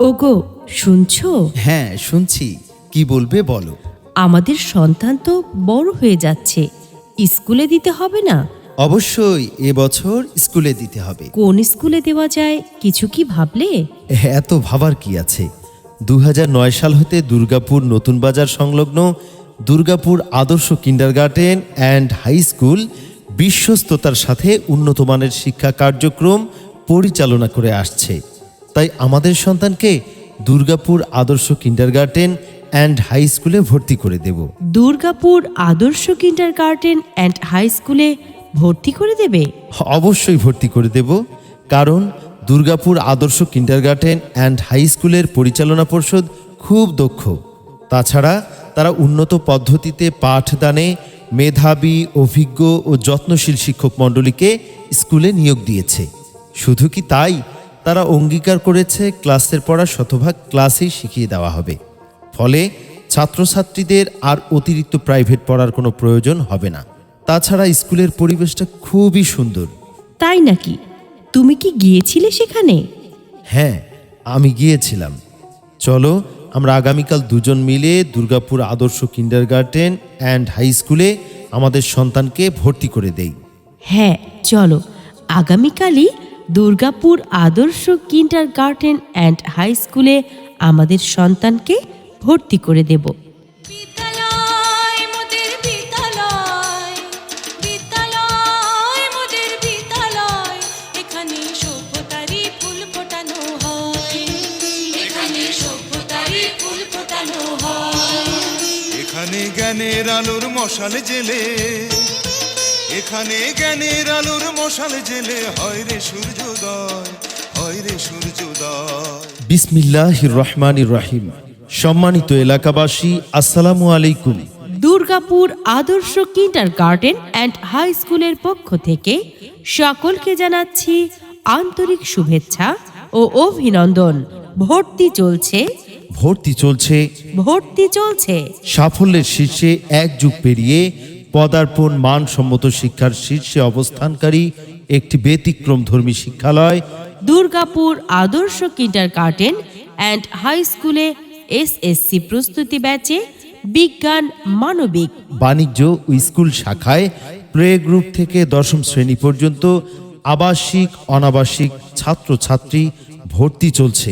ওগো, শুনছো? হ্যাঁ শুনছি, কি বলবে বলো। আমাদের সন্তান তো বড় হয়ে যাচ্ছে, স্কুলে দিতে হবে না? অবশ্যই এবছর স্কুলে দিতে হবে। কোন স্কুলে দেওয়া যায় কিছু কি ভাবলে? এত ভাবার কি আছে। 2009 সাল হতে দুর্গাপুর নতুন বাজার সংলগ্ন Durgapur Adarsha kindergarten and high school বিশ্বস্ততার সাথে উন্নত মানের শিক্ষা কার্যক্রম পরিচালনা করে আসছে। তাই আমাদের সন্তানকে Durgapur Adarsha kindergarten and high স্কুলে ভর্তি করে দেব। Durgapur Adarsha kindergarten and high স্কুলে ভর্তি করে দেবে? অবশ্যই ভর্তি করে দেব, কারণ Durgapur Adarsha kindergarten and high স্কুলের পরিচালনা পর্ষদ খুব দক্ষ। তাছাড়া তারা উন্নত পদ্ধতিতে পাঠদানে মেধাবী, অভিজ্ঞ ও যত্নশীল শিক্ষক মণ্ডলীকে স্কুলে নিয়োগ দিয়েছে। শুধু কি তাই, তারা অঙ্গীকার করেছে ক্লাসের পড়া শতভাগ ক্লাসেই শিখিয়ে দেওয়া হবে। ফলে ছাত্রছাত্রীদের আর অতিরিক্ত প্রাইভেট পড়ার কোনো প্রয়োজন হবে না। তাছাড়া স্কুলের পরিবেশটা খুবই সুন্দর। তাই নাকি? তুমি কি গিয়েছিলে সেখানে? হ্যাঁ, আমি গিয়েছিলাম। চলো আমরা আগামীকাল দুজন মিলে Durgapur Adarsha kindergarten and high স্কুলে আমাদের সন্তানকে ভর্তি করে দেই। হ্যাঁ চলো, আগামীকালই Durgapur Adarsha kindergarten and high স্কুলে আমাদের সন্তানকে ভর্তি করে দেব। বিদ্যালয় মোদের বিদ্যালয়, বিদ্যালয় মোদের বিদ্যালয়, এখানে সভ্যতারই ফুল ফোটানো হয়, এখানে সভ্যতারই ফুল ফোটানো হয়। এখানে জ্ঞানের আলোর মশাল জেলে, এখানে জ্ঞানের আলোর মশাল জেলে হয় রে সূর্যোদয়, হয় রে সূর্যোদয়। বিসমিল্লাহির রহমানির রহিম। সম্মানিত এলাকাবাসী, আসসালামু আলাইকুম। Durgapur Adarsha kindergarten and high স্কুলের পক্ষ থেকে সকলকে জানাচ্ছি আন্তরিক শুভেচ্ছা ও অভিনন্দন। ভর্তি চলছে, ভর্তি চলছে, ভর্তি চলছে। সাফল্যের শীর্ষে এক যুগ পেরিয়ে পদার্পণ মানসম্মত শিক্ষার শীর্ষে অবস্থানকারী একটি ব্যতিক্রমধর্মী শিক্ষালয় Durgapur Adarsha kindergarten and high স্কুলে এসএসসি প্রস্তুতি ব্যাচে বিজ্ঞান, মানবিক, বাণিজ্য ও স্কুল শাখায় প্লে গ্রুপ থেকে দশম শ্রেণী পর্যন্ত আবাসিক অনাবাসিক ছাত্রছাত্রী ভর্তি চলছে।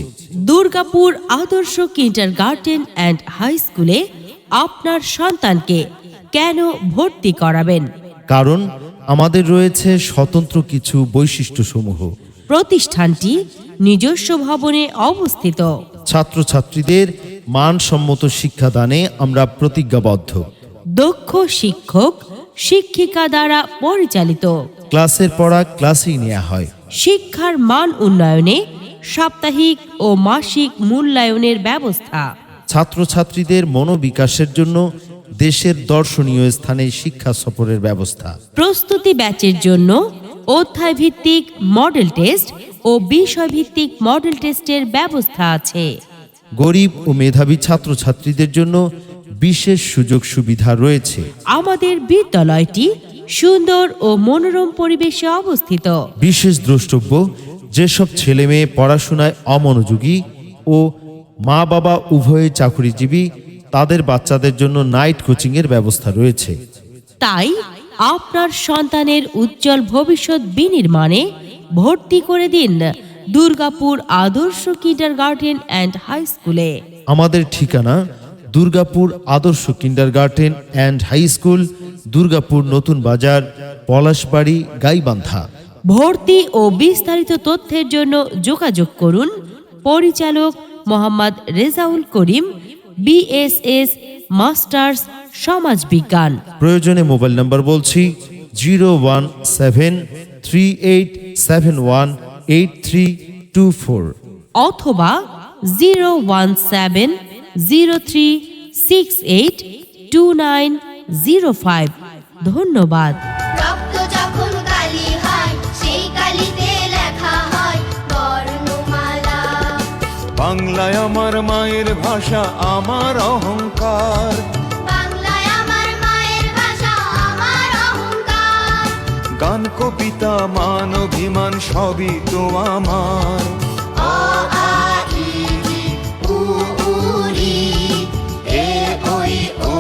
Durgapur Adarsha kindergarten and high স্কুলে আপনার সন্তানকে কেন ভর্তি করাবেন? কারণ আমাদের রয়েছে স্বতন্ত্র কিছু বৈশিষ্ট্যসমূহ। প্রতিষ্ঠানটি নিজস্ব ভবনে অবস্থিত। ছাত্রছাত্রীদের মানসম্মত শিক্ষাদানে আমরা প্রতিজ্ঞাবদ্ধ। দক্ষ শিক্ষক শিক্ষিকা দ্বারা পরিচালিত। ক্লাসের পড়া ক্লাসেই নেওয়া হয়। শিক্ষার মান উন্নয়নে সাপ্তাহিক ও মাসিক মূল্যায়নের ব্যবস্থা। ছাত্রছাত্রীদের মনোবিকাশের জন্য দেশের দর্শনীয় স্থানে শিক্ষা সফরের ব্যবস্থা। প্রস্তুতি ব্যাচের জন্য অধ্যায়ভিত্তিক মডেল টেস্ট ও বিষয়ভিত্তিক মডেল টেস্টের ব্যবস্থা আছে। গরিব ও মেধাবী ছাত্রছাত্রীদের জন্য বিশেষ সুযোগ সুবিধা রয়েছে। আমাদের বিদ্যালয়টি সুন্দর ও মনোরম পরিবেশে অবস্থিত। বিশেষ দ্রষ্টব্য, যেসব ছেলে মেয়ে পড়াশোনায় অমনোযোগী ও মা বাবা উভয়ে চাকরিজীবী, তাদের বাচ্চাদের জন্য নাইট কোচিংয়ের ব্যবস্থা রয়েছে। তাই আপনার সন্তানের উজ্জ্বল ভবিষ্যৎ বিনির্মাণে ভর্তি করে দিন Durgapur Adarsha kindergarten and high স্কুলে। আমাদের ঠিকানা Durgapur Adarsha kindergarten and high school, Durgapur Natun Bazar, Palashbari, Gaibandha. ভর্তি ও বিস্তারিত তথ্যের জন্য যোগাযোগ করুন পরিচালক মোহাম্মদ রেজাউল করিম, বিএসএস মাস্টার্স সমাজবিজ্ঞান। প্রয়োজনে মোবাইল নাম্বার বলছি 01738718324 অথবা 01703682905। ধন্যবাদ। রক্ত যখন কালি হয়, সেই কালিতে লেখা হয় বর্ণমালা। বাংলায় আমার মায়ের ভাষা, আমার অহংকার, বাংলায় আমার মায়ের ভাষা, আমার অহংকার। গান, কবিতা, মান, অভিমান সবই তো আমার। অ, আ, ই, ই, ওই